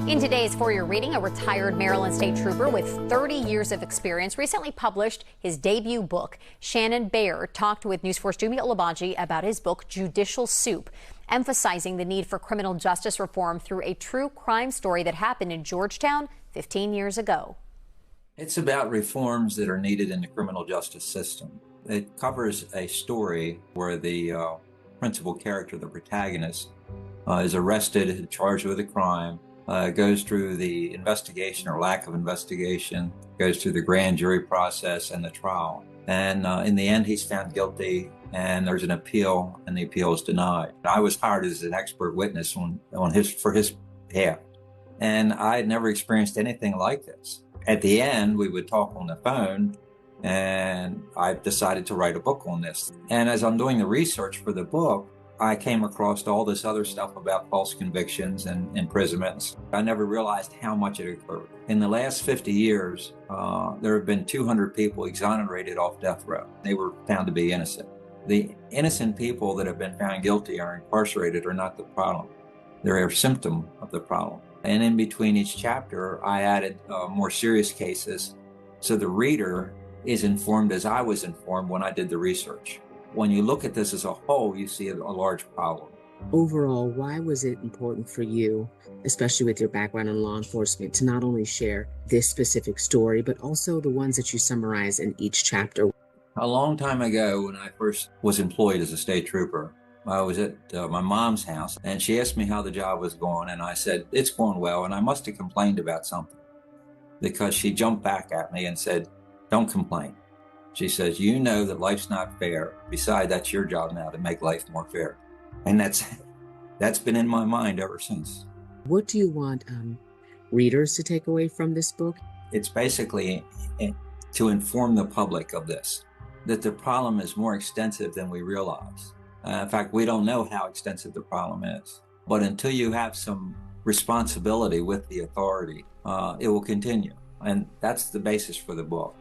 In today's For Your Reading, a retired Maryland State Trooper with 30 years of experience recently published his debut book. Shannon Bohrer talked with News 4's Jummy Olabanji about his book, Judicial Soup, emphasizing the need for criminal justice reform through a true crime story that happened in Georgetown 15 years ago. It's about reforms that are needed in the criminal justice system. It covers a story where the principal character, the protagonist, is arrested, charged with a crime, goes through the investigation or lack of investigation, goes through the grand jury process and the trial. And in the end, he's found guilty, and there's an appeal, and the appeal is denied. I was hired as an expert witness for his behalf, and I had never experienced anything like this. At the end, we would talk on the phone, and I decided to write a book on this. And as I'm doing the research for the book, I came across all this other stuff about false convictions and imprisonments. I never realized how much it occurred. In the last 50 years, there have been 200 people exonerated off death row. They were found to be innocent. The innocent people that have been found guilty or incarcerated are not the problem. They're a symptom of the problem. And in between each chapter, I added more serious cases, so the reader is informed as I was informed when I did the research. When you look at this as a whole, you see a large problem. Overall, why was it important for you, especially with your background in law enforcement, to not only share this specific story, but also the ones that you summarize in each chapter? A long time ago, when I first was employed as a state trooper, I was at my mom's house, and she asked me how the job was going, and I said, it's going well, and I must have complained about something, because she jumped back at me and said, don't complain. She says, you know that life's not fair. Besides, that's your job now to make life more fair. And that's been in my mind ever since. What do you want readers to take away from this book? It's basically to inform the public of this, that the problem is more extensive than we realize. In fact, we don't know how extensive the problem is. But until you have some responsibility with the authority, it will continue. And that's the basis for the book.